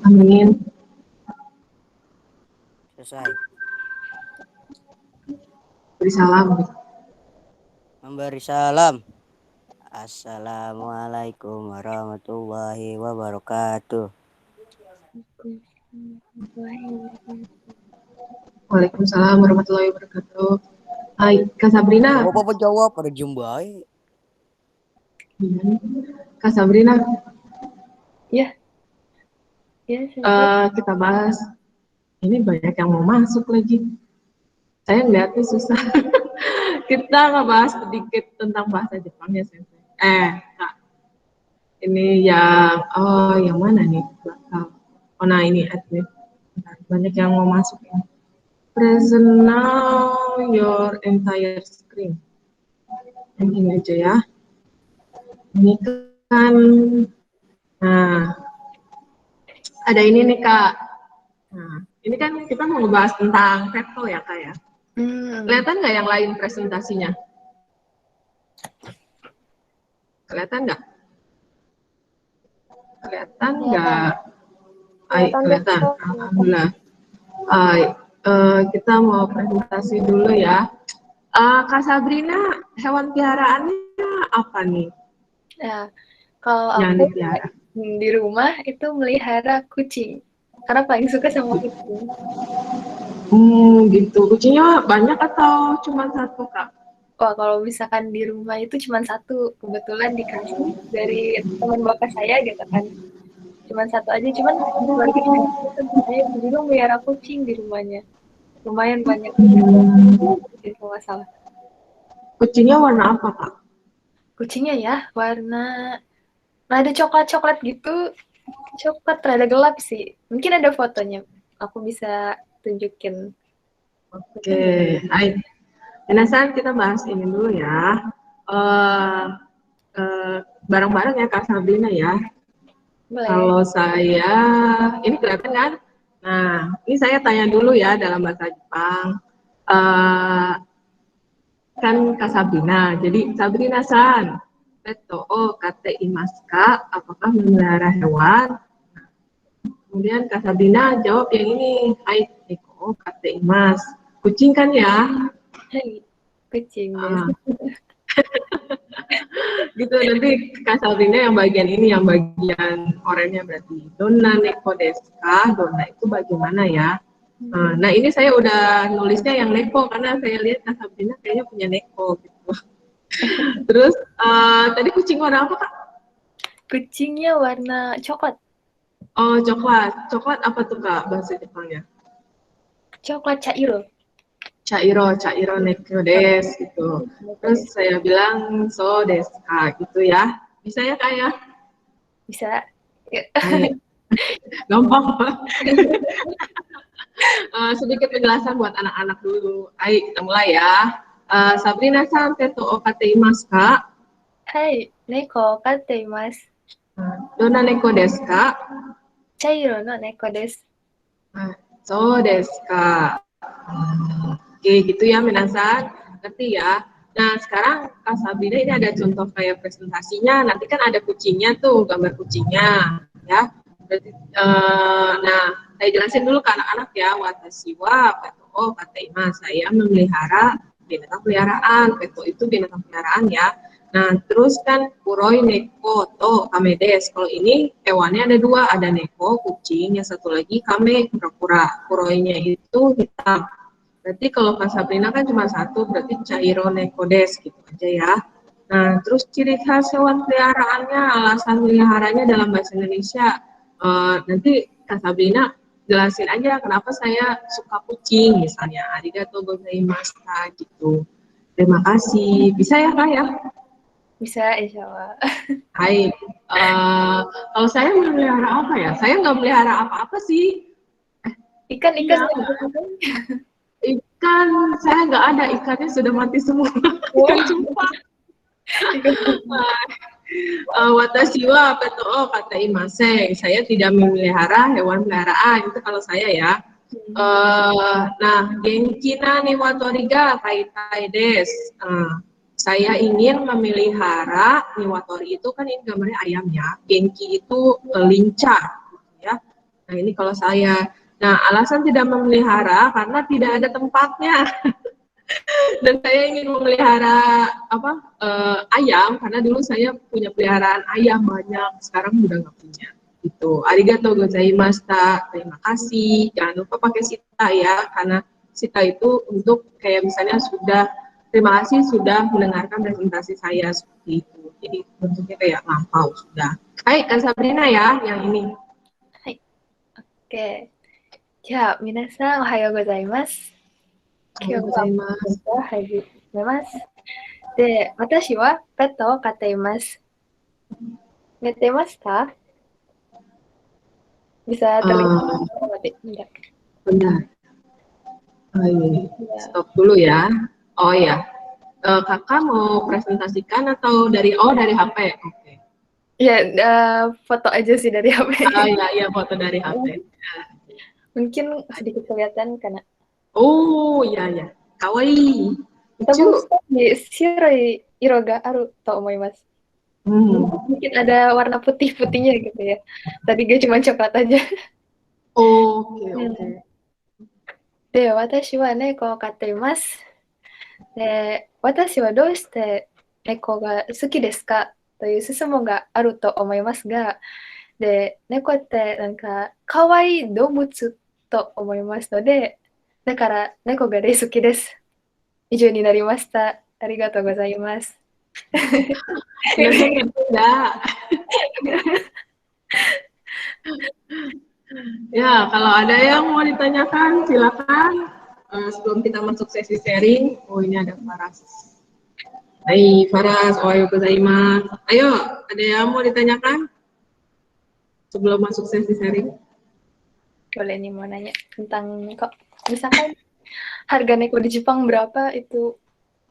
Amin. Selesai. Beri salam. Memberi salam. Assalamualaikum warahmatullahi wabarakatuh. Waalaikumsalam warahmatullahi wabarakatuh. Hai, Kak Sabrina. Jawab apa jawab? Pada jumbai. Kak Sabrina. Ya. Kita bahas. Ini banyak yang mau masuk lagi. Saya ngeliatnya susah. Kita ngebahas sedikit tentang bahasa Jepang ya, Sensei. Kak. Ini yang mana nih? Oh, nah ini admin. Banyak yang mau masuk ya. Present now your entire screen. Yang ini aja ya. Ini kan, nah, ada ini nih Kak. Nah, ini kan kita mau ngebahas tentang veto ya Kak ya. Kelihatan nggak yang lain presentasinya? Kelihatan nggak? Kelihatan nggak? Kelihatan. Alhamdulillah. Kita mau presentasi dulu ya. Kak Sabrina, hewan peliharaannya apa nih? Ya, kalau Yang aku dipelihara di rumah itu melihara kucing. Karena paling suka sama kucing. Gitu. Kucingnya banyak atau cuma satu Kak? Wah, kalau misalkan di rumah itu cuma satu. Kebetulan dikasih dari teman bapak saya gitu kan. Cuma satu aja, cuman keluarga saya juga melihara kucing di rumahnya. Lumayan banyak. Kalau nggak salah. Kucingnya warna apa Kak? Kucingnya ya warna rada coklat-coklat gitu. Coklat rada gelap sih. Mungkin ada fotonya. Aku bisa tunjukin. Oke, baik. Penasaran kita bahas ini dulu ya. Bareng-bareng ya Kak Sabrina ya. Boleh. Kalau saya, ini kelihatan kan? Nah, ini saya tanya dulu ya dalam bahasa Jepang. Kan Kak Sabrina, jadi Sabrina-san, peto o kate imasu ka? Apakah memelihara hewan? Kemudian Kak Sabrina jawab yang ini, hai neko o kate imasu. Kucing kan ya? Hai, kucing deh. Gitu, nanti Kak Sabrina yang bagian ini, yang bagian oranye berarti. Donna neko desu ka? Donna itu bagaimana ya? Nah ini saya udah nulisnya yang neko karena saya lihat Kak Sabrina kayaknya punya neko gitu. Terus tadi kucing warna apa Kak? Kucingnya warna coklat. Oh coklat. Coklat apa tuh Kak bahasa Jepangnya? Coklat cairo. Cairo neko desu gitu. Terus saya bilang so desu ka gitu ya. Bisa ya Kak ya? Bisa. Gampang Pak. Sedikit penjelasan buat anak-anak dulu. Ayo kita mulai ya. Sabrina-san, teto o kate imasu ka? Hai, neko katte imasu. Donna neko desu ka? Cairo no neko desu. So desu ka. Oke, gitu ya minasan. Ngerti ya. Nah, sekarang Kak Sabrina ini ada contoh kayak presentasinya. Nanti kan ada kucingnya tuh, gambar kucingnya, ya. Berarti, nah, saya jelasin dulu ke anak-anak ya. Watashi wa peto o kateima. Saya memelihara binatang peliharaan. Peto itu binatang peliharaan ya. Nah, terus kan kuroi neko to kame desu. Kalau ini hewannya ada dua, ada neko kucing, yang satu lagi kame kura-kura. Kuroinya itu hitam. Berarti kalau Kak Sabrina kan cuma satu, berarti cairo neko desu gitu aja ya. Nah, terus ciri khas hewan peliharaannya, alasan peliharanya dalam bahasa Indonesia. Nanti Kak Sabrina jelasin aja kenapa saya suka kucing misalnya. Arigatou gozaimashita gitu. Terima kasih. Bisa ya Kak ya? Bisa, insya Allah. Hai, kalau saya melihara apa ya? Saya nggak melihara apa-apa sih. Ikan-ikan. Ikan, saya nggak ada, ikannya sudah mati semua. Ikan cupang. Watashi wa peto o kata imase. Saya tidak memelihara hewan peliharaan, itu kalau saya ya. Nah, genkina niwatoriga kaitai desu. Saya ingin memelihara niwatori itu kan ini gambarnya ayam ya. Genki itu lincah, gitu ya. Nah, ini kalau saya. Nah, alasan tidak memelihara karena tidak ada tempatnya. Dan saya ingin memelihara ayam karena dulu saya punya peliharaan ayam banyak, sekarang udah nggak punya. Itu. Arigatou gozaimasu. Terima kasih. Jangan lupa pakai sita ya, karena sita itu untuk kayak misalnya sudah terima kasih sudah mendengarkan presentasi saya seperti itu. Jadi bentuknya kayak lampau sudah. Hai, Kak Sabrina ya, yang ini. Hai. Oke. Ya, minasan ohayou gozaimasu. 今日はお始めます。で、私はペットを飼っています。寝てますか？Bisa terlihat tidak? Bentar. Oh, ini. Stop dulu ya. Oh ya. Kakak mau presentasikan atau dari HP? Oke. Ya, foto aja sih dari HP. Oh iya, foto dari HP. Mungkin sedikit kelihatan karena. Oh iya. Kawaii. Lucu. Shiroi iro ga aru to omoimasu. Mungkin ada warna putih-putihnya gitu ya. Tadi gak cuma coklat aja. Oke. で、私は猫を飼っています。で、私はどうして猫が好きですかという質問があると思いますが、で、猫ってなんか可愛い動物と思いますので、だから猫が大好きです。以上になりました。ありがとうございます。Ya, kalau ada yang mau ditanyakan, silakan. Sebelum kita masuk sesi sharing, oh ini ada Faras. Hai Faras, ohayou gozaimasu. Ayo, ada yang mau ditanyakan? Sebelum masuk sesi sharing. Boleh nih mau nanya tentang kok misalkan harga neko di Jepang berapa itu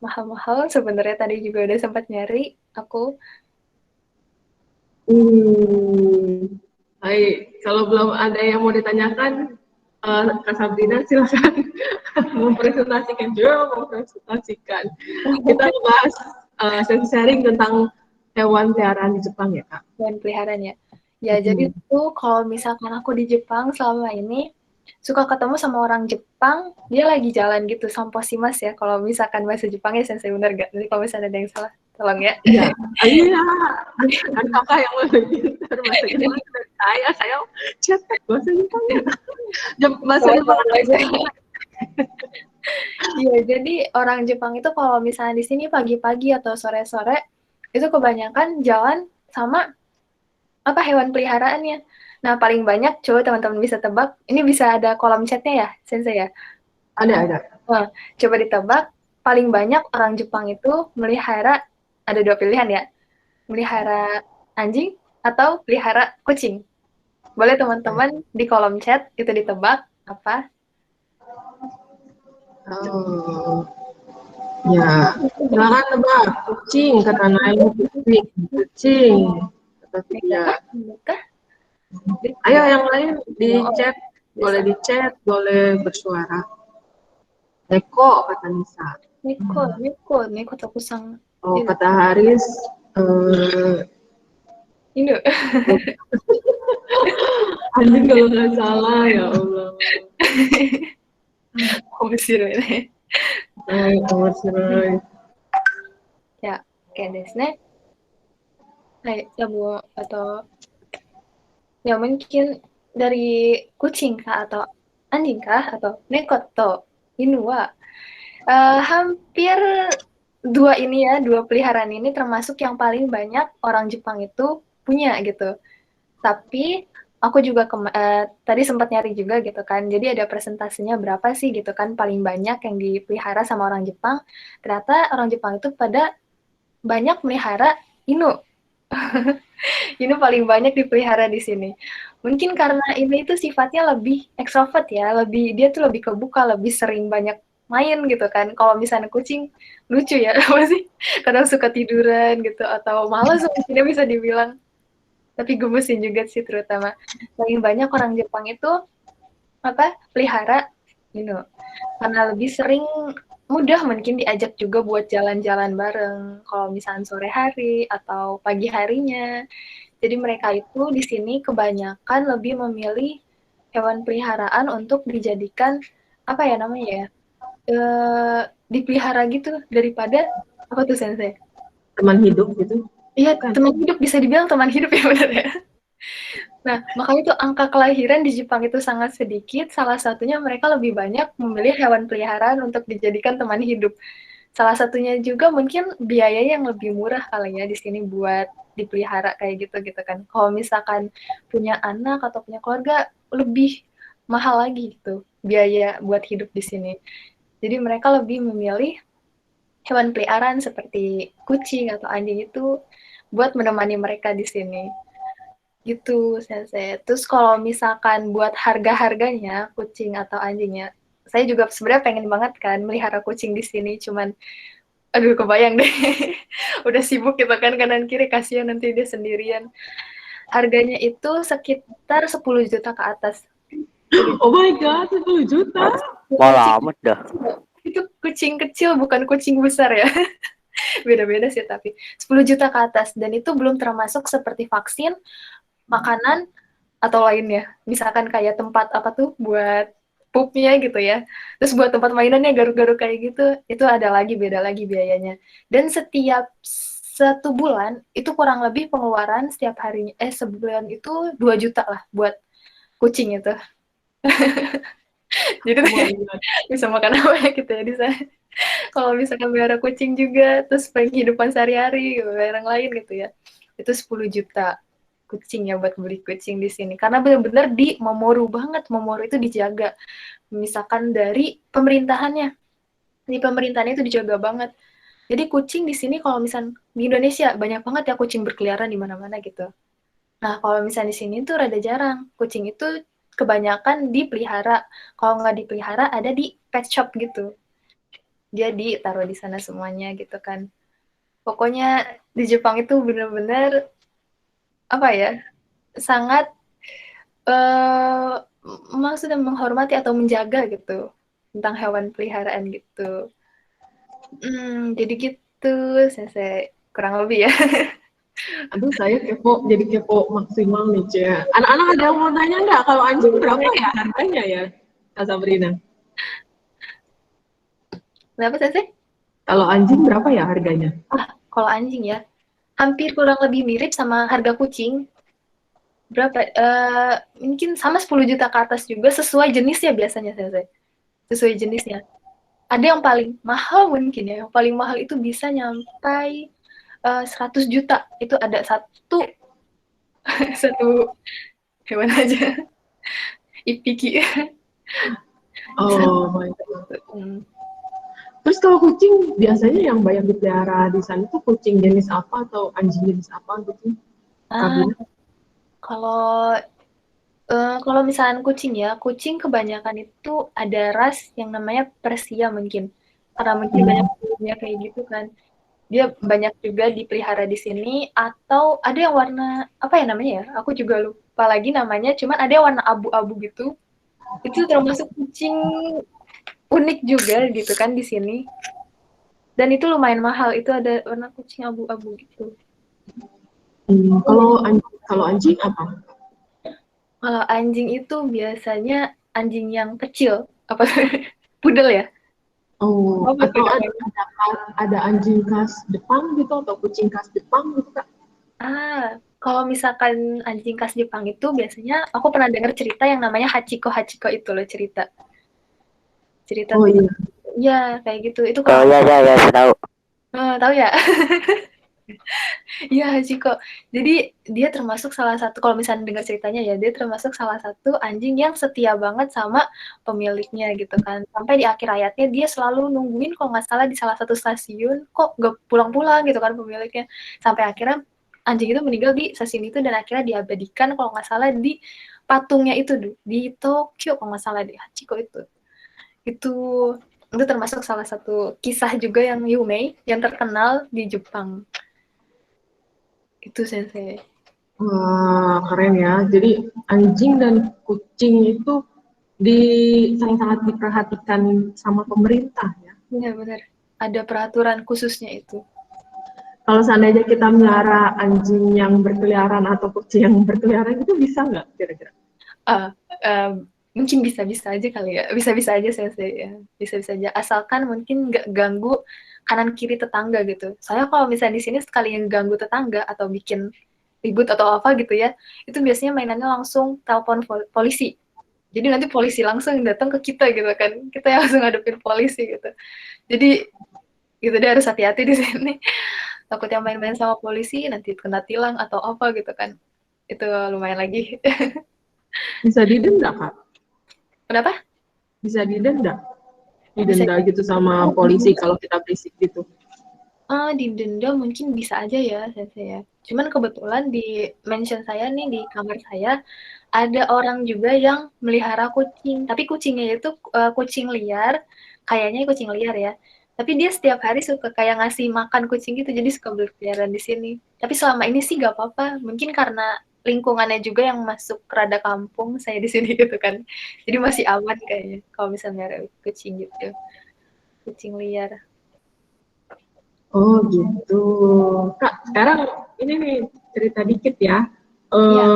mahal-mahal sebenarnya tadi juga udah sempat nyari aku. Baik, kalau belum ada yang mau ditanyakan, Kak Sabrina silakan mempresentasikan. Kita membahas sesi sharing tentang hewan peliharaan di Jepang ya, Kak. Hewan peliharaan ya. Ya, jadi tuh kalau misalkan aku di Jepang selama ini suka ketemu sama orang Jepang, dia lagi jalan gitu, samposimas ya. Kalau misalkan bahasa Jepangnya sensei bener gak? Jadi kalau misalnya ada yang salah, tolong ya. Iya, kan kakak yang lebih pintar bahasa Jepang dari saya cetek bahasa Jepangnya. Bahasa Jepang aja. Iya, jadi orang Jepang itu kalau misalnya di sini pagi-pagi atau sore-sore, itu kebanyakan jalan sama hewan peliharaannya. Nah, paling banyak, coba teman-teman bisa tebak, ini bisa ada kolom chatnya ya, Sensei ya? Ada. Nah, coba ditebak, paling banyak orang Jepang itu melihara, ada 2 pilihan ya, melihara anjing atau pelihara kucing. Boleh teman-teman di kolom chat itu ditebak apa? Ya, silakan tebak. Kucing, kata Nail. Kucing. Ya. Ayo yang lain di chat, boleh di chat, boleh bersuara. Neko kata Nisa. Neko Toku-san. Oh, kata Haris. Ini. Anjing kalau nggak salah, ya Allah. Omoshiroi ne. Omoshiroi. Ya, oke desu ne. Hai, ya Bu, atau ya mungkin dari kucing kah atau anjing kah atau neko to inu wa hampir dua peliharaan ini termasuk yang paling banyak orang Jepang itu punya gitu. Tapi aku juga tadi sempat nyari juga gitu kan. Jadi ada presentasinya berapa sih gitu kan paling banyak yang dipelihara sama orang Jepang. Ternyata orang Jepang itu pada banyak melihara inu. Ini paling banyak dipelihara di sini. Mungkin karena ini itu sifatnya lebih ekstrovert ya, dia tuh lebih kebuka, lebih sering banyak main gitu kan. Kalau misalnya kucing lucu ya, masih kadang suka tiduran gitu atau malas mungkin bisa dibilang. Tapi gemesin juga sih terutama. Paling banyak orang Jepang itu pelihara karena lebih sering mudah mungkin diajak juga buat jalan-jalan bareng kalau misalnya sore hari atau pagi harinya. Jadi mereka itu di sini kebanyakan lebih memilih hewan peliharaan untuk dijadikan apa ya namanya ya? Dipelihara gitu daripada apa tuh Sensei? Teman hidup gitu. Iya, Bukan. teman hidup, bisa dibilang teman hidup ya benar ya. Nah, makanya tuh angka kelahiran di Jepang itu sangat sedikit. Salah satunya mereka lebih banyak memilih hewan peliharaan untuk dijadikan teman hidup. Salah satunya juga mungkin biaya yang lebih murah kali ya di sini buat dipelihara kayak gitu gitu kan. Kalau misalkan punya anak atau punya keluarga lebih mahal lagi gitu biaya buat hidup di sini. Jadi mereka lebih memilih hewan peliharaan seperti kucing atau anjing itu buat menemani mereka di sini. Gitu, Sensei. Terus kalau misalkan buat harga-harganya, kucing atau anjingnya, saya juga sebenarnya pengen banget kan melihara kucing di sini, cuman aduh kebayang deh. Udah sibuk gitu kan kanan kiri, kasihan nanti dia sendirian. Harganya itu sekitar 10 juta ke atas. Oh my god, 10 juta. Malah amat dah. Itu kucing kecil, bukan kucing besar ya. Beda-beda sih tapi 10 juta ke atas, dan itu belum termasuk seperti vaksin, makanan atau lainnya. Misalkan kayak tempat apa tuh buat pupnya gitu ya. Terus buat tempat mainannya garuk-garuk kayak gitu, itu ada lagi, beda lagi biayanya. Dan setiap 1 bulan itu kurang lebih pengeluaran setiap harinya, sebulan itu 2 juta lah buat kucing itu. Jadi bisa makan apa ya gitu ya di sana. Kalau misalkan melihara kucing juga, terus penghidupan sehari-hari, barang lain gitu ya, itu 10 juta kucing ya buat beli kucing di sini. Karena benar-benar di Momoru banget, Momoru itu dijaga. Misalkan dari pemerintahannya, di pemerintahannya itu dijaga banget. Jadi kucing di sini kalau misal di Indonesia banyak banget ya kucing berkeliaran di mana-mana gitu. Nah kalau misalnya di sini tuh rada jarang, kucing itu kebanyakan dipelihara. Kalau nggak dipelihara ada di pet shop gitu. Dia ditaruh di sana semuanya gitu kan. Pokoknya di Jepang itu benar-benar apa ya, sangat maksudnya menghormati atau menjaga gitu tentang hewan peliharaan gitu. Jadi gitu, saya kurang lebih ya. Aduh, saya kepo, jadi kepo maksimal nih, Cia. Anak-anak ada yang mau tanya nggak? Kalau anjing berapa ya harganya ya, Kak Sabrina? Kenapa sih? Kalau anjing berapa ya harganya? Kalau anjing ya, hampir kurang lebih mirip sama harga kucing. Berapa? Mungkin sama 10 juta ke atas juga, sesuai jenisnya biasanya saya. Sesuai jenisnya. Ada yang paling mahal mungkin ya, yang paling mahal itu bisa nyampai 100 juta. Itu ada satu satu hewan aja. Ipiki. Oh my god. Terus kalau kucing biasanya yang banyak dipelihara di sana itu kucing jenis apa atau anjing jenis apa gitu? Kabin? Kalau kalau misalnya kucing ya, kucing kebanyakan itu ada ras yang namanya Persia mungkin. Karena mungkin banyak punya kayak gitu kan. Dia banyak juga dipelihara di sini, atau ada yang warna apa ya namanya ya? Aku juga lupa lagi namanya, cuman ada yang warna abu-abu gitu. Itu termasuk kucing unik juga gitu kan di sini. Dan itu lumayan mahal, itu ada warna kucing abu-abu gitu. Kalau anjing apa? Kalau anjing itu biasanya anjing yang kecil, apa pudel ya? Oh, atau ada anjing khas Jepang gitu atau kucing khas Jepang gitu, Kak? Kalau misalkan anjing khas Jepang itu biasanya aku pernah dengar cerita yang namanya Hachiko Hachiko itu loh cerita. Oh iya. Iya, kayak gitu. Itu Oh kalau ya, tahu. tahu ya? Iya, Hachiko. Jadi dia termasuk salah satu, kalau misalnya dengar ceritanya ya, dia termasuk salah satu anjing yang setia banget sama pemiliknya gitu kan. Sampai di akhir hayatnya dia selalu nungguin kalau nggak salah di salah satu stasiun, kok nggak pulang-pulang gitu kan pemiliknya. Sampai akhirnya anjing itu meninggal di stasiun itu, dan akhirnya diabadikan kalau nggak salah di patungnya itu di Tokyo kalau nggak salah, di Hachiko itu termasuk salah satu kisah juga yang Yumei yang terkenal di Jepang. Itu Sensei. Wah, keren ya. Jadi anjing dan kucing itu sangat-sangat diperhatikan sama pemerintah ya. Iya benar. Ada peraturan khususnya itu. Kalau seandainya kita melihara anjing yang berkeliaran atau kucing yang berkeliaran itu bisa nggak kira-kira? Mungkin bisa-bisa aja kali ya, bisa-bisa aja sensei ya, bisa-bisa aja, asalkan mungkin nggak ganggu kanan kiri tetangga gitu. Saya kalau misalnya di sini sekali yang ganggu tetangga atau bikin ribut atau apa gitu ya, itu biasanya mainannya langsung telepon polisi. Jadi nanti polisi langsung datang ke kita gitu kan, kita yang langsung ngadepin polisi gitu. Jadi gitu dia harus hati-hati di sini. Takutnya main-main sama polisi nanti kena tilang atau apa gitu kan. Itu lumayan lagi. Bisa didenda, Kak? Kenapa? Bisa didenda? Bisa Didenda gitu sama polisi kalau kita berisik gitu. didenda mungkin bisa aja ya, Sensei ya. Cuman kebetulan di mansion saya nih, di kamar saya, ada orang juga yang melihara kucing. Tapi kucingnya itu kucing liar, kayaknya kucing liar ya. Tapi dia setiap hari suka kayak ngasih makan kucing gitu, jadi suka berkeliaran di sini. Tapi selama ini sih gak apa-apa. Mungkin karena lingkungannya juga yang masuk rada kampung saya di sini gitu kan. Jadi masih aman kayaknya kalau misalnya kucing gitu. Kucing liar. Oh gitu. Kak, sekarang ini nih cerita dikit ya. Iya.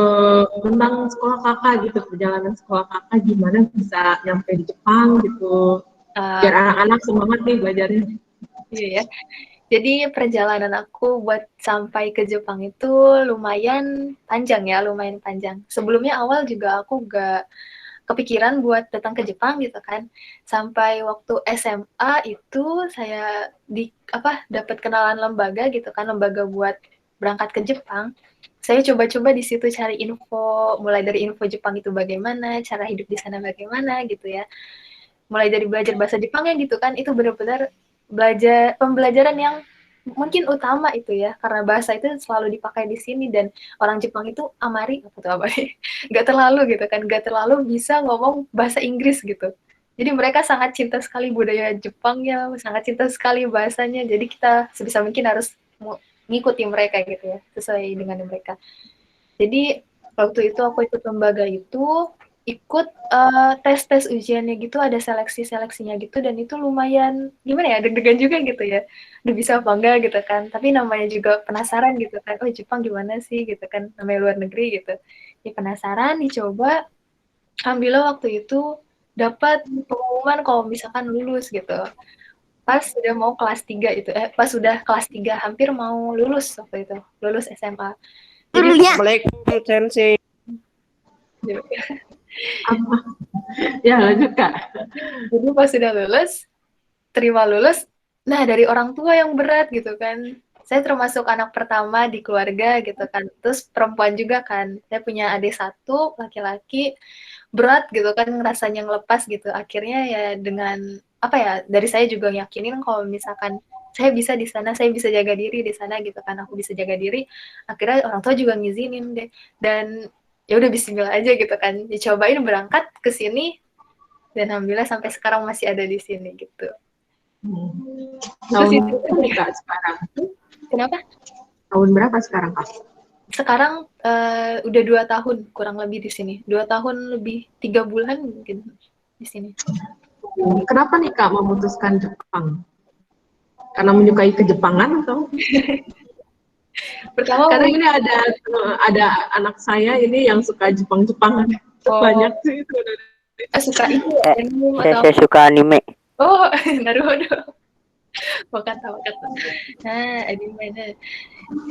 Tentang sekolah kakak gitu, perjalanan sekolah kakak gimana bisa nyampe di Jepang gitu. Biar Uh, anak-anak semangat nih belajarnya. iya ya. Jadi perjalanan aku buat sampai ke Jepang itu lumayan panjang ya, lumayan panjang. Sebelumnya awal juga aku gak kepikiran buat datang ke Jepang gitu kan. Sampai waktu SMA itu saya di apa dapat kenalan lembaga gitu kan, lembaga buat berangkat ke Jepang. Saya coba-coba di situ cari info, mulai dari info Jepang itu bagaimana, cara hidup di sana bagaimana gitu ya. Mulai dari belajar bahasa Jepangnya gitu kan, itu benar-benar belajar pembelajaran yang mungkin utama itu ya, karena bahasa itu selalu dipakai di sini dan orang Jepang itu amari apa tuh amari nggak terlalu gitu kan, nggak terlalu bisa ngomong bahasa Inggris gitu. Jadi mereka sangat cinta sekali budaya Jepangnya, sangat cinta sekali bahasanya. Jadi kita sebisa mungkin harus mengikuti mereka gitu ya, sesuai dengan mereka. Jadi waktu itu aku ikut lembaga itu, ikut tes-tes ujiannya gitu, ada seleksi-seleksinya gitu, dan itu lumayan gimana ya, deg-degan juga gitu ya, udah bisa apa enggak gitu kan, tapi namanya juga penasaran gitu kan, oh Jepang gimana sih gitu kan, namanya luar negeri gitu, ya penasaran, dicoba, alhamdulillah waktu itu dapat pengumuman kalau misalkan lulus gitu, pas sudah mau kelas 3 itu, pas sudah kelas 3 hampir mau lulus waktu itu, lulus SMA. Jadi Assalamualaikum Sensei. Apa? Ya lanjut Kak. Jadi pas sudah lulus, terima lulus, nah dari orang tua yang berat gitu kan. Saya termasuk anak pertama di keluarga gitu kan. Terus perempuan juga kan. Saya punya adik satu, laki-laki, berat gitu kan rasanya ngelepas gitu. Akhirnya ya dengan apa ya, dari saya juga yakinin kalau misalkan saya bisa di sana, saya bisa jaga diri di sana gitu kan. Aku bisa jaga diri. Akhirnya orang tua juga ngizinin deh. Dan ya udah bismillah aja gitu kan. Dicobain berangkat ke sini dan alhamdulillah sampai sekarang masih ada di sini gitu. Tahun berapa nih Kak sekarang? Kenapa? Tahun berapa sekarang Kak? Sekarang udah 2 tahun kurang lebih di sini. 2 tahun lebih 3 bulan mungkin di sini. Kenapa nih Kak memutuskan Jepang? Karena menyukai kejepangan atau? Pertama Karena ini ada anak saya ini yang suka Jepang-Jepangan. Banyak sih itu. suka itu anime atau Saya suka anime. oh Naruto. Wakata. Nah, anime.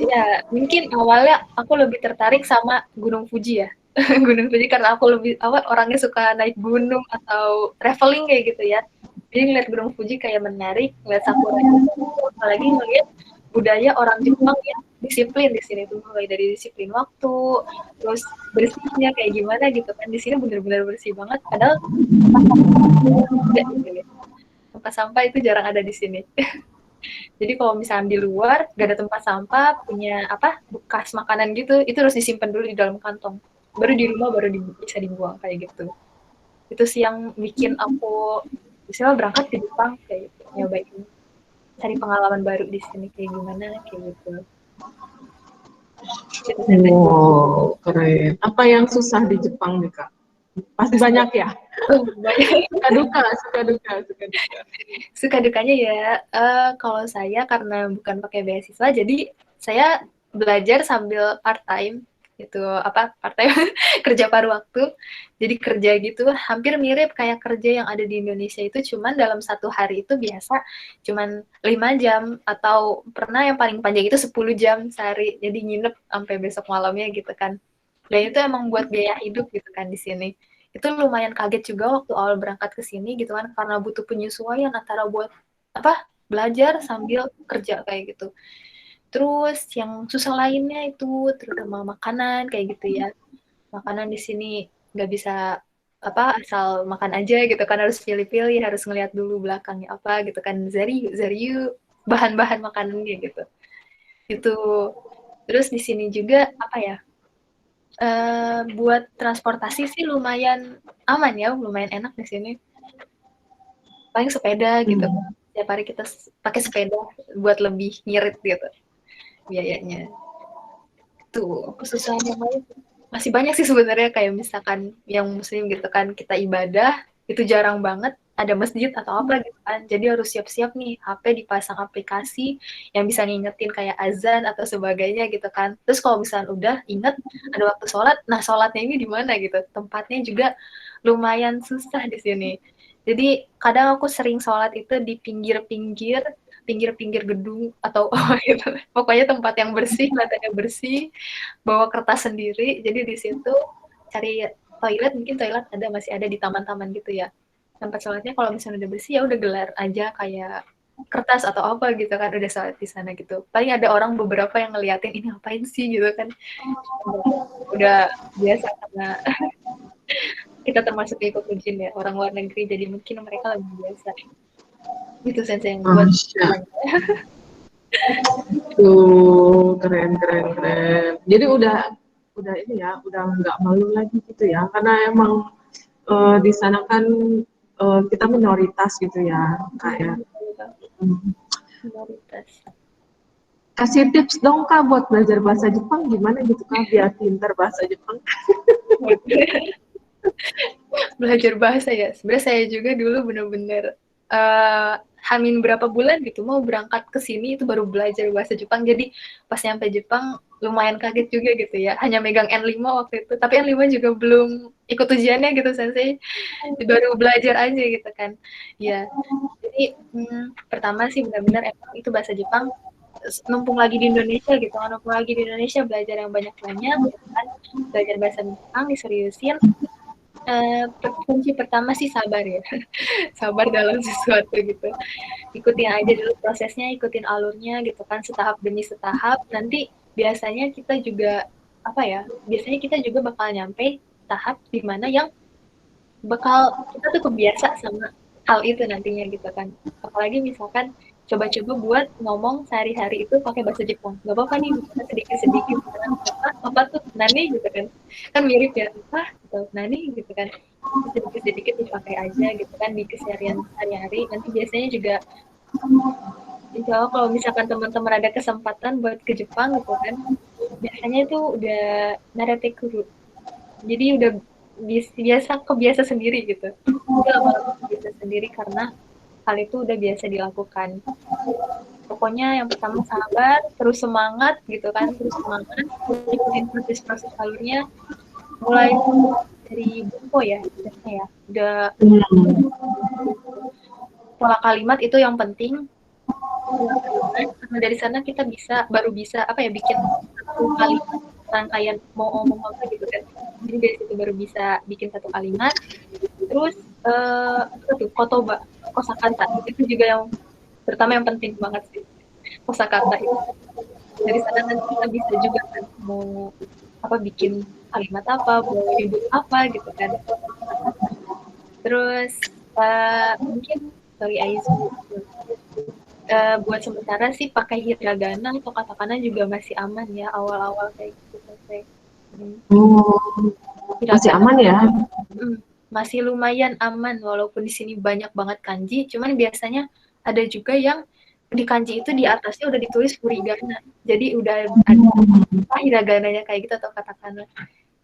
Ya, mungkin awalnya aku lebih tertarik sama Gunung Fuji ya. Gunung Fuji karena aku lebih orangnya suka naik gunung atau traveling kayak gitu ya. Jadi ngeliat Gunung Fuji kayak menarik, ngeliat sakura apalagi ngeliat budaya orang Jepang yang disiplin di sini tuh, mulai dari disiplin waktu, terus bersihnya kayak gimana gitu kan. Di sini benar-benar bersih banget, padahal tempat sampah itu jarang ada di sini. Jadi kalau misalnya di luar gak ada tempat sampah, punya apa bekas makanan gitu, itu harus disimpan dulu di dalam kantong. Baru di rumah baru bisa dibuang kayak gitu. Itu sih yang bikin aku misalnya berangkat ke Jepang kayak gitu, nyobain cari pengalaman baru di sini kayak gimana kayak gitu. Wow, keren. Apa yang susah di Jepang nih Kak? Pasti banyak ya? Banyak. Suka duka. Suka dukanya ya, kalau saya karena bukan pakai beasiswa, jadi saya belajar sambil part time. itu apa partai kerja paruh waktu. Jadi kerja gitu hampir mirip kayak kerja yang ada di Indonesia itu, cuman dalam satu hari itu biasa cuman 5 jam atau pernah yang paling panjang itu 10 jam sehari. Jadi nginep sampai besok malamnya gitu kan. Dan itu emang buat biaya hidup gitu kan di sini. Itu lumayan kaget juga waktu awal berangkat ke sini gitu kan, karena butuh penyesuaian antara buat apa belajar sambil kerja kayak gitu. Terus yang susah lainnya itu terutama makanan kayak gitu ya. Makanan di sini nggak bisa apa asal makan aja gitu kan, harus pilih-pilih, harus ngeliat dulu belakangnya apa gitu kan. Zariu bahan-bahan makanannya gitu. Itu terus di sini juga apa ya? Buat transportasi sih lumayan aman ya, lumayan enak di sini. Paling sepeda gitu. Setiap hari kita pakai sepeda buat lebih ngirit gitu biayanya. Tuh, kesusahan yang lain masih banyak sih sebenarnya, kayak misalkan yang muslim gitu kan, kita ibadah itu jarang banget ada masjid atau apa gitu kan. Jadi harus siap-siap nih, HP dipasang aplikasi yang bisa ngingetin kayak azan atau sebagainya gitu kan. Terus kalau misalnya udah inget ada waktu sholat, nah sholatnya ini di mana gitu. Tempatnya juga lumayan susah di sini. Jadi kadang aku sering sholat itu di pinggir-pinggir gedung atau apa gitu. Pokoknya tempat yang bersih, lantainya bersih, bawa kertas sendiri. Jadi di situ cari toilet, mungkin toilet masih ada di taman-taman gitu ya. Tempat sholatnya kalau misalnya udah bersih ya udah gelar aja kayak kertas atau apa gitu kan, udah sholat di sana gitu. Paling ada orang beberapa yang ngeliatin ini ngapain sih gitu kan. Udah biasa karena kita termasuk ikut ujian ya, orang luar negeri, jadi mungkin mereka lebih biasa. Itu sensei yang buat Tuh, keren, keren, keren. Jadi udah ini ya, udah nggak malu lagi gitu ya, karena emang di sana kan kita minoritas gitu ya, kayak. minoritas. Kasih tips dong Kak buat belajar bahasa Jepang gimana gitu Kak biar pintar bahasa Jepang. Belajar bahasa ya. Sebenarnya saya juga dulu bener-bener hamin berapa bulan gitu mau berangkat ke sini itu baru belajar bahasa Jepang. Jadi pas nyampe Jepang lumayan kaget juga gitu ya. Hanya megang N5 waktu itu. Tapi N5 juga belum ikut ujiannya gitu sensei. Baru belajar aja gitu kan. Ya. Jadi pertama sih benar-benar emang itu bahasa Jepang numpung lagi di Indonesia gitu, numpung lagi di Indonesia belajar yang banyak-banyak gitu kan. Belajar bahasa Jepang diseriusin. Kunci pertama sih sabar ya. Sabar dalam sesuatu gitu. Ikutin aja dulu prosesnya, ikutin alurnya gitu kan, setahap demi setahap. Nanti biasanya kita juga apa ya? Biasanya kita juga bakal nyampe tahap di mana yang bakal kita tuh kebiasa sama hal itu nantinya gitu kan. Apalagi misalkan coba-coba buat ngomong sehari-hari itu pakai bahasa Jepang. Gak apa-apa nih, sedikit-sedikit. Apa tuh nani gitu kan. Kan mirip ya, apa gitu, nani gitu kan. Sedikit-sedikit dipakai aja gitu kan di keseharian sehari-hari. Nanti biasanya juga insya Allah kalau misalkan teman-teman ada kesempatan buat ke Jepang gitu kan, biasanya itu udah naratekuru. Jadi udah kebiasa sendiri gitu. Udah lama-lama kebiasa sendiri karena hal itu udah biasa dilakukan. Pokoknya yang pertama sabar, terus semangat gitu kan, terus semangat, ikutin proses-proses alurnya, mulai dari buku ya, udah pola kalimat itu yang penting. Karena dari sana kita baru bisa apa ya bikin satu kalimat rangkaian mau ngomong apa gitu kan. Jadi dari situ baru bisa bikin satu kalimat. Terus kotoba, kosakata itu juga yang pertama yang penting banget sih, kosakata itu. Dari sana nanti kita bisa juga kan mau apa bikin kalimat apa, mau nyebut apa gitu kan. Terus mungkin Aizu buat sementara sih pakai hiragana atau katakana juga masih aman ya awal-awal kayak gitu. Masih aman ya? Masih lumayan aman walaupun di sini banyak banget kanji, cuman biasanya ada juga yang di kanji itu di atasnya udah ditulis furigana. Jadi udah ada hiragananya kayak gitu atau katakana.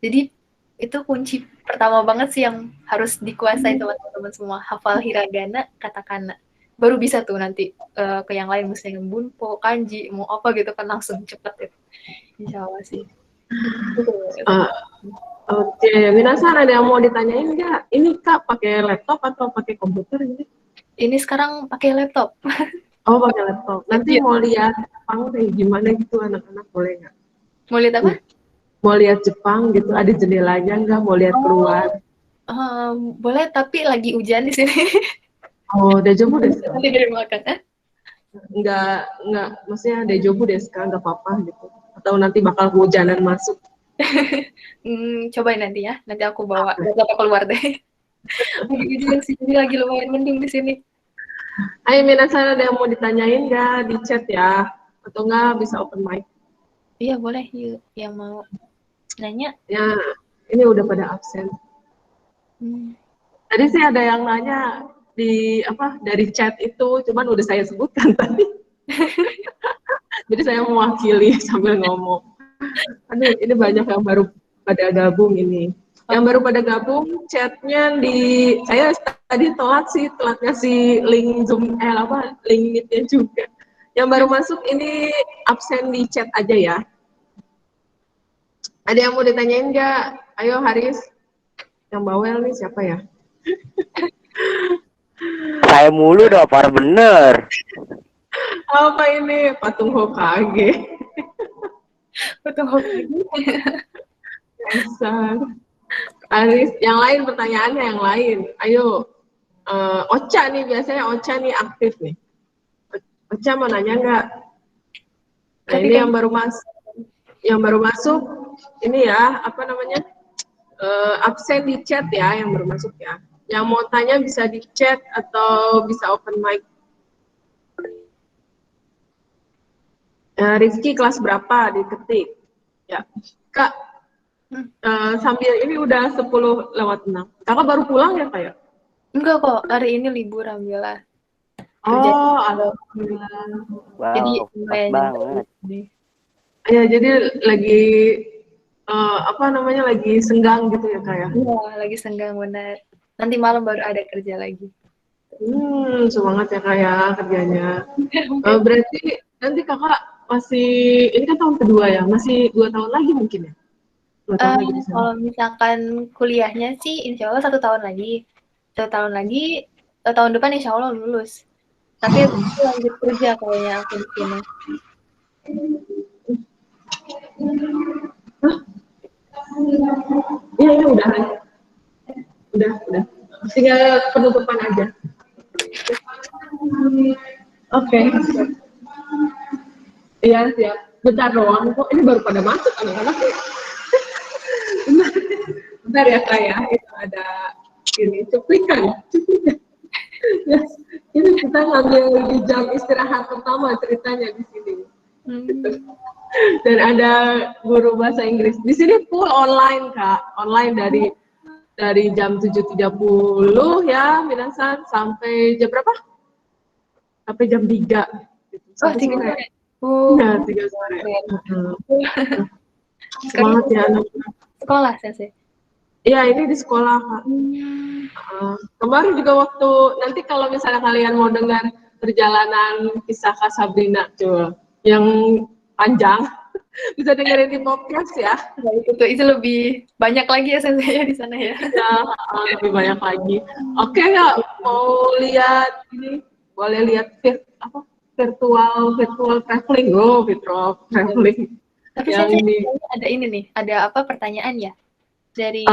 Jadi itu kunci pertama banget sih yang harus dikuasai teman-teman semua, hafal hiragana, katakana. Baru bisa tuh nanti ke yang lain misalnya bunpo, kanji, mau apa gitu kan langsung cepet itu. Insya Allah sih. Eh, Oke, Minasan ada yang mau ditanyain nggak? Ini Kak pakai laptop atau pakai komputer gitu? Ini sekarang pakai laptop. Oh, pakai laptop. Nanti Iya. mau lihat Jepang kayak gimana gitu anak-anak boleh nggak? Mau lihat apa? Mau lihat Jepang gitu, ada jendelanya nggak? Mau lihat keluar? Oh, boleh tapi lagi hujan di sini. Oh, dejobu desu ka? Nanti dari makan. Nggak, maksudnya dejobu desu ka? Nggak apa-apa gitu. Atau nanti bakal kehujanan masuk. Cobain nanti ya. Nanti aku bawa laptop keluar deh. Lagi hujan sih, jadi lagi lumayan mendung di sini. Ayo Minasan ada yang mau ditanyain nggak di chat ya? Atau nggak bisa open mic? Iya boleh, yuk yang mau nanya. Ya, ini udah pada absen. Hmm. Tadi sih ada yang nanya di apa dari chat itu, cuman udah saya sebutkan tadi. Jadi saya mewakili sambil ngomong. Aduh, ini banyak yang baru pada gabung ini. Yang baru pada gabung, chatnya di saya tadi telat ngasih link Zoom, apa, link Meet-nya juga. Yang baru masuk ini absen di chat aja ya. Ada yang mau ditanyain nggak? Ayo Haris, yang bawel nih siapa ya? Saya mulu dah, parah bener. Apa ini patung Hokage? Betul lagi. Dasar. Haris, yang lain pertanyaannya yang lain. Ayo, Ocha nih biasanya Ocha nih aktif nih. Ocha mau nanya nggak? Nah Tapi ini kan yang baru masuk ini ya apa namanya absen di chat ya yang baru masuk ya. Yang mau tanya bisa di chat atau bisa open mic. Rizky kelas berapa diketik? Ya, Kak. Sambil ini udah 10:06. Kakak baru pulang ya Kak ya? enggak kok, hari ini libur alhamdulillah. Kerja. Oh, alhamdulillah. Jadi Wow, pas lumayan banget. nih. Ya, jadi lagi apa namanya lagi senggang gitu ya Kak ya? Iya, lagi senggang benar. Nanti malam baru ada kerja lagi. Semangat ya Kak ya kerjanya. Berarti nanti Kakak masih ini kan tahun kedua ya, masih 2 tahun lagi mungkin ya? 2 tahun lagi di sana. Kalau misalkan kuliahnya sih insya Allah 1 tahun lagi. 1 tahun lagi, tahun depan insya Allah lulus. Tapi aku lanjut kerja kayaknya aku di sini. Iya, ini udah. Tinggal penutupan aja. Oke. Iya, siap. Bentar doang kok. Ini baru pada masuk anak-anak. Bentar ya Kak ya. Itu ada ini cuplikan. Yes. Ini kita ngambil di jam istirahat pertama ceritanya di sini. Dan ada guru bahasa Inggris. Di sini full online Kak. Online dari jam 7.30 ya, minasan sampai jam berapa? Sampai jam 3. Gitu. Oh, Sampai 3 sore. sore. Oh, Iya, 3 sore. sekarang Semangat ya anak-anak. sekolah saya. Iya, ini di sekolah Kak. Kemarin juga waktu nanti kalau misalnya kalian mau dengar perjalanan kisah Kak Sabrina tuh yang panjang bisa dengerin di podcast ya. Nah, itu lebih banyak lagi ya saya di sana ya. Ya, lebih banyak lagi. Oke nggak mau lihat ini? Boleh lihat virtual traveling, virtual traveling Tapi yang saya ini. ada ini nih, ada apa pertanyaan ya dari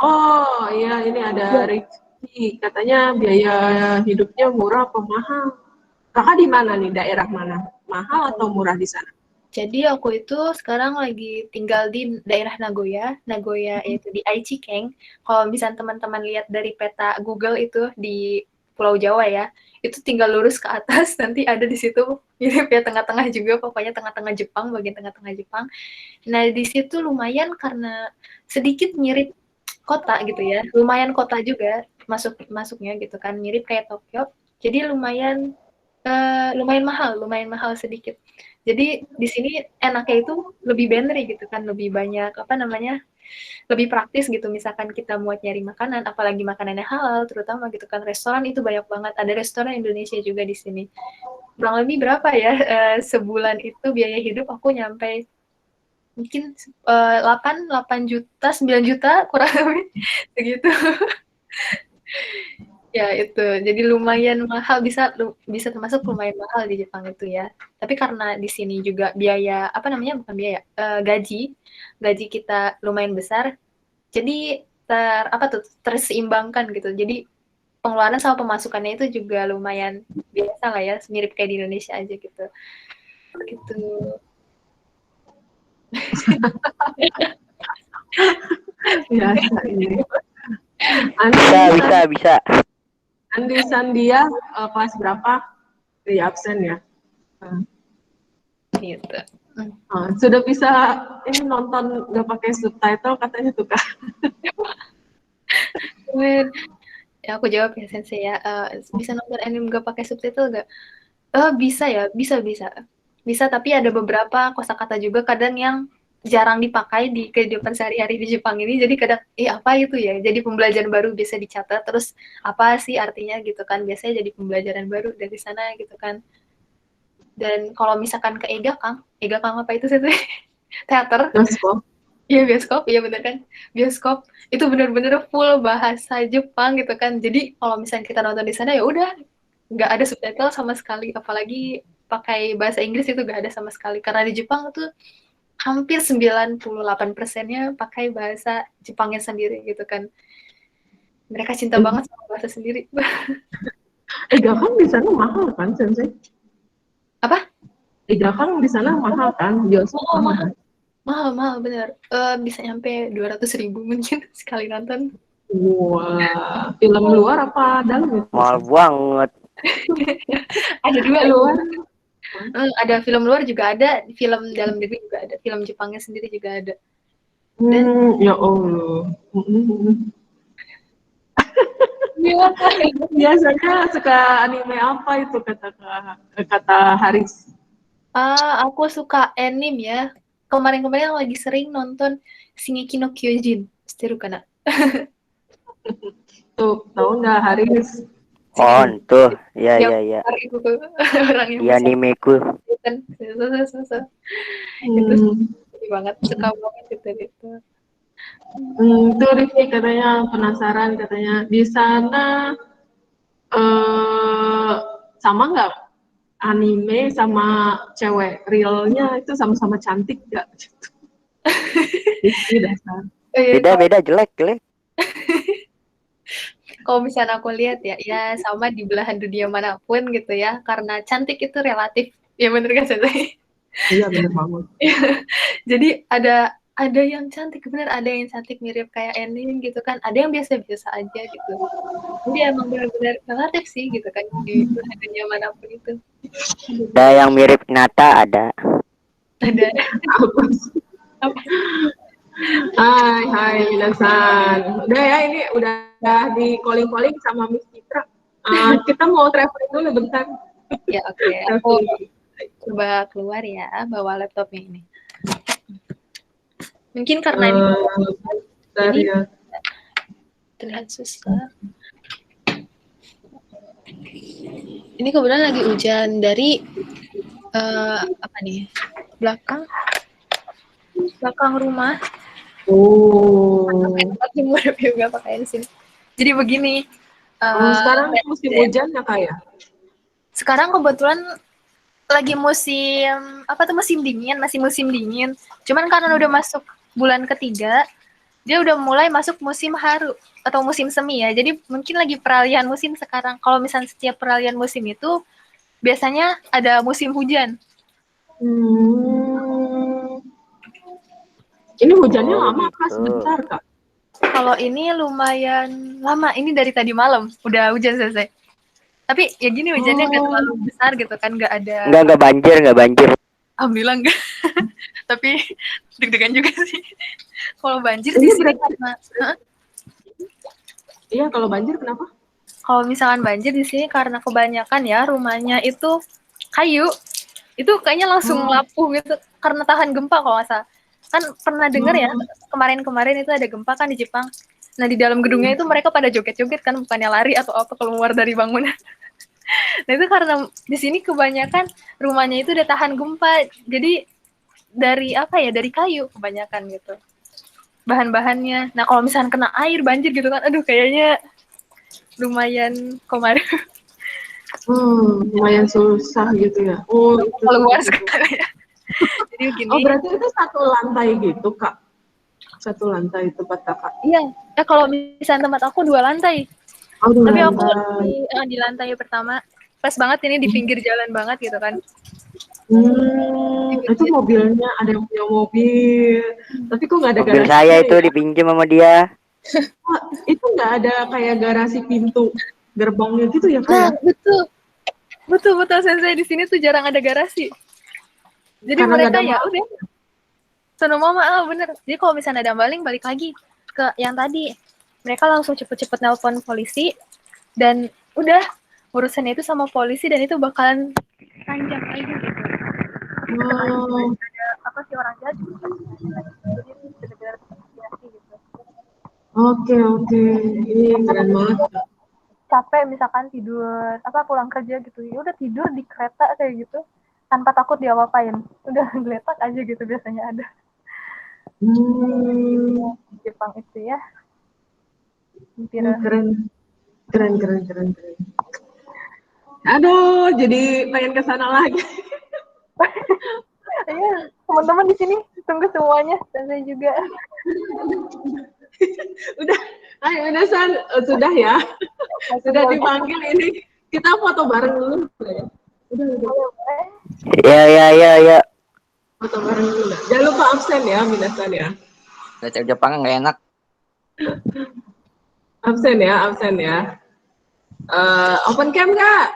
Oh iya ini ada Rizky katanya biaya hidupnya murah apa mahal? Kakak di mana nih? Daerah mana? Mahal atau murah di sana? Jadi aku itu sekarang lagi tinggal di daerah Nagoya yaitu di Aichi-ken. Kalau misalnya teman-teman lihat dari peta Google itu di Pulau Jawa ya, itu tinggal lurus ke atas, nanti ada di situ mirip ya tengah-tengah juga, pokoknya tengah-tengah Jepang, bagian tengah-tengah Jepang. Nah di situ lumayan karena sedikit mirip kota gitu ya, lumayan kota juga masuknya gitu kan, mirip kayak Tokyo. Jadi lumayan mahal sedikit. Jadi di sini enaknya itu lebih beneri gitu kan, lebih banyak apa namanya, lebih praktis gitu. Misalkan kita mau nyari makanan, apalagi makanannya halal, terutama gitu kan, restoran itu banyak banget. Ada restoran Indonesia juga di sini. Kurang lebih berapa ya sebulan itu biaya hidup aku nyampe mungkin 8 juta, 9 juta kurang lebih segitu. Ya itu, jadi lumayan mahal, bisa termasuk lumayan mahal di Jepang itu ya. Tapi karena di sini juga biaya, apa namanya, bukan biaya, gaji kita lumayan besar, jadi terseimbangkan gitu. Jadi pengeluaran sama pemasukannya itu juga lumayan biasa lah ya, mirip kayak di Indonesia aja gitu. Gitu. Biasa ini. Bisa. Andi Sandia kelas berapa? Di absen ya. Gitu. Sudah bisa ini nonton nggak pakai subtitle katanya tuh Kak. Ya aku jawab ya Sensei ya. Bisa nonton anime nggak pakai subtitle nggak? Bisa ya, bisa, tapi ada beberapa kosakata juga kadang yang jarang dipakai di kehidupan sehari-hari di Jepang ini, jadi kadang, apa itu ya? Jadi pembelajaran baru bisa dicatat, terus apa sih artinya gitu kan? Biasanya jadi pembelajaran baru dari sana gitu kan. Dan kalau misalkan ke Egakang apa itu sih? Teater. Bioskop. Iya bioskop, iya bener kan? Bioskop itu bener-bener full bahasa Jepang gitu kan. Jadi kalau misalnya kita nonton di sana ya udah nggak ada subtitle sama sekali, apalagi pakai bahasa Inggris itu nggak ada sama sekali. Karena di Jepang tuh hampir 98%-nya pakai bahasa Jepangnya sendiri gitu kan. Mereka cinta banget sama bahasa sendiri. Egakang di sana mahal kan, Sensei? Apa? Egakang di sana mahal kan? Bioskop mahal. Mahal bener. Bisa nyampe 200.000 mungkin sekali nonton. Wah, film luar apa dalam itu? Mahal banget. Ada dua luar. Ada film luar juga ada, film dalam negeri juga ada, film Jepangnya sendiri juga ada. Ya Allah. Iya, Biasanya suka anime apa itu kata Haris? Aku suka anime ya. Kemarin-kemarin lagi sering nonton Shingeki no Kyojin. Seru kana? Tuh, tahu nggak Haris? Oh, tuh. Ya. Itu tuh orang yang Di animeku. kan. Itu banget, suka banget itu. Tuh Rifki katanya penasaran, katanya di sana sama nggak anime sama cewek realnya itu sama-sama cantik nggak? Rifki dasar. Beda jelek. Kalau misalnya aku lihat ya sama di belahan dunia manapun gitu ya, karena cantik itu relatif. Ya bener kan Sensei? Iya bener banget. Jadi ada yang cantik bener, ada yang cantik mirip kayak anime gitu kan, ada yang biasa-biasa aja gitu. Jadi emang benar-benar relatif sih gitu kan di belahan dunia manapun itu. Ada yang mirip Nata ada. Ada. Apa? Hai minasan. Udah ya, ini udah di calling sama Miss Citra. Kita mau traveling dulu bentar. Ya oke. Aku coba keluar ya, bawa laptopnya ini. Mungkin karena ini ya. terlihat susah. Ini kebetulan lagi hujan dari apa nih? Belakang rumah. Timur juga pakai di sini. Jadi begini. Sekarang musim hujan ya Kak ya? Sekarang kebetulan lagi musim dingin, masih musim dingin. Cuman karena udah masuk bulan ketiga, dia udah mulai masuk musim haru atau musim semi ya. Jadi mungkin lagi peralihan musim sekarang. Kalau misalnya setiap peralihan musim itu biasanya ada musim hujan. Ini hujannya lama Kak, sebentar Kak? Kalau ini lumayan lama. Ini dari tadi malam udah hujan selesai. Tapi ya gini hujannya nggak terlalu besar gitu kan, nggak ada. Nggak banjir. Alhamdulillah enggak. Tapi deg-degan juga sih. Kalau banjir di sini karena Iya, kalau banjir kenapa? Kalau misalkan banjir di sini karena kebanyakan ya rumahnya itu kayu. Itu kayaknya langsung lapuh gitu karena tahan gempa kalau nggak salah. Kan pernah dengar ya kemarin itu ada gempa kan di Jepang. Nah di dalam gedungnya itu mereka pada joget-joget kan, bukannya lari atau apa keluar dari bangunan. Nah itu karena di sini kebanyakan rumahnya itu udah tahan gempa, jadi dari apa ya, dari kayu kebanyakan gitu bahan-bahannya. Nah kalau misalnya kena air banjir gitu kan, aduh kayaknya lumayan kemarin Lumayan susah gitu ya. Oh, itu keluar seperti itu. sekali ya. Jadi begini. Oh, berarti itu satu lantai gitu, Kak? Satu lantai tempat Kakak? Iya, kalau misalnya tempat aku 2 lantai. Oh, dua Tapi aku lantai. di lantai pertama. Pas banget ini di pinggir jalan banget gitu kan. Itu mobilnya ada yang punya mobil. Tapi kok nggak ada Mobil garasi saya ya? itu dipinjam sama dia. Wah, itu nggak ada kayak garasi pintu gerbangnya gitu ya, Kak? Nah, Ya? betul. Betul Sensei, di sini tuh jarang ada garasi. Jadi Karena nggak mereka ada ya maling. udah sono mama bener. Jadi kalau misalnya ada maling balik lagi ke yang tadi. Mereka langsung cepet-cepet nelpon polisi dan udah urusannya itu sama polisi dan itu bakalan panjang lagi gitu. Oh, Ada apa sih orang jahat juga pasti ada. Jadi benar-benar hati-hati gitu. oke. Ini keren banget. Capek misalkan tidur apa pulang kerja gitu ya udah tidur di kereta kayak gitu tanpa takut diapa-apain, udah geletak aja gitu biasanya ada. Jepang itu ya hampir Keren. Aduh, jadi pengen ke sana lagi. Iya, teman-teman di sini tunggu semuanya dan saya juga. Udah San, sudah ya. Sudah dipanggil ini. Kita foto bareng dulu. Udah. Ya. Foto bareng dulu. Jangan lupa absen ya, minasan ya. Baca Jepang nggak enak. Absen ya. Open cam Kak?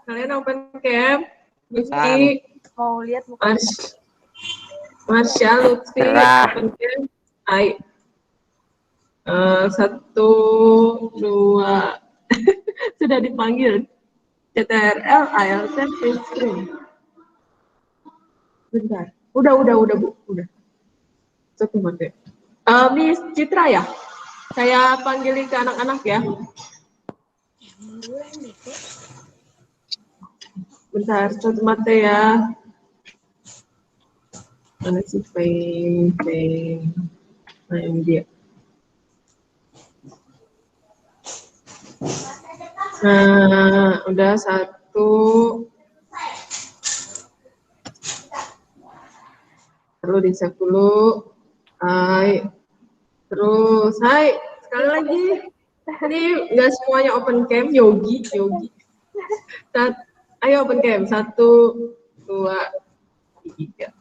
Kalian open cam? Lutfi, Mau lihat muka Marsha, Lutfi, Cerah. open cam. Hai. 1, 2. Sudah dipanggil. CTRL, ALT, screen. Bentar. Udah, Bu. Udah. Satu mati. Miss Citra ya? Saya panggilin ke anak-anak ya. Bentar, satu mati ya. Mana sih Peng. Nah, ini dia. Nah, udah 1. Perlu di-save dulu. Hai. Terus, hai. Sekali lagi. Ini nggak semuanya open cam. Yogi. Ayo open cam. 1, 2, 3.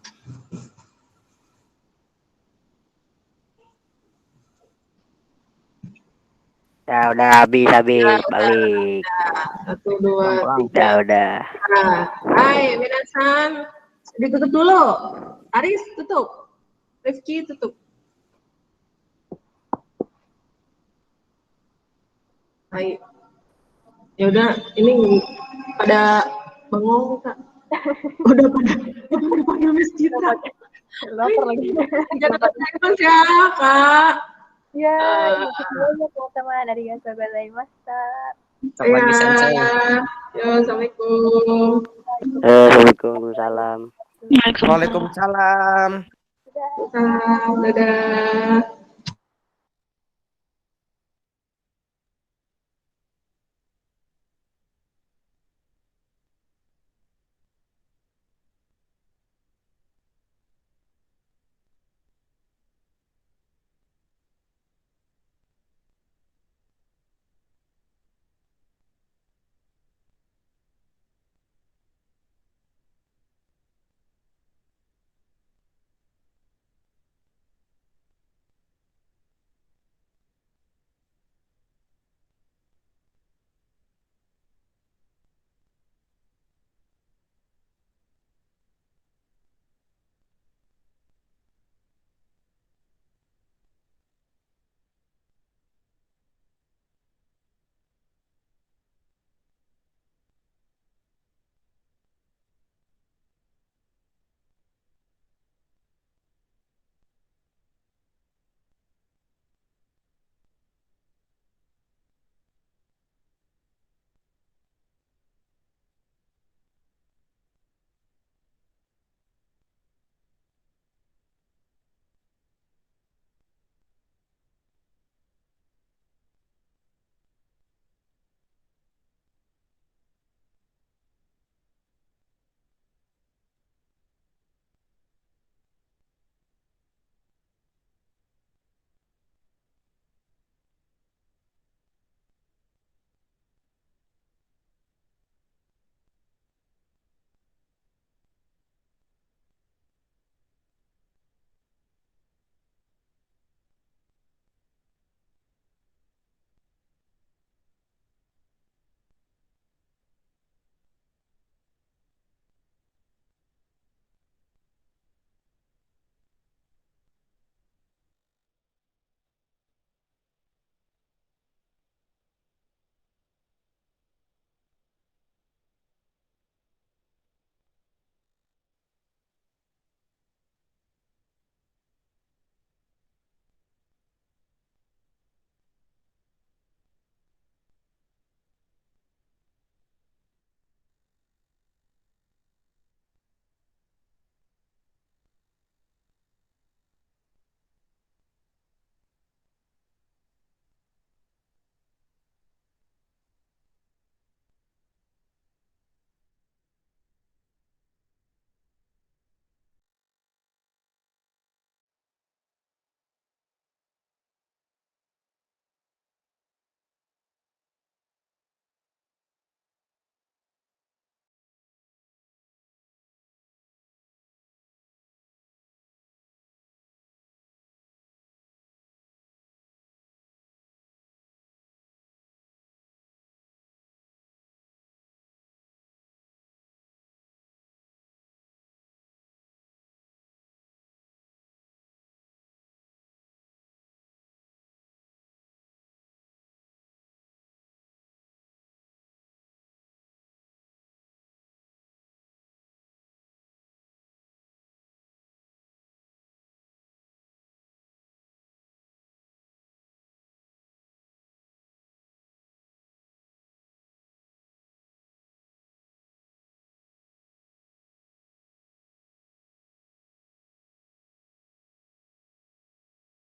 Ya udah habis balik. 1, 2, 3. Udah. Nah, hai, minasan. Ditutup dulu. Aris, tutup. Rifki, tutup. Hai. Ya udah, ini pada bengong Kak. Udah pada panggil Miss Citra. lapar lagi. Jangan terus ya Kak. Ya, semuanya teman-teman dari Gazabalaimasta. Selamat pagi Sensei. Yo, assalamualaikum. Waalaikumsalam. Waalaikumsalam. Dadah.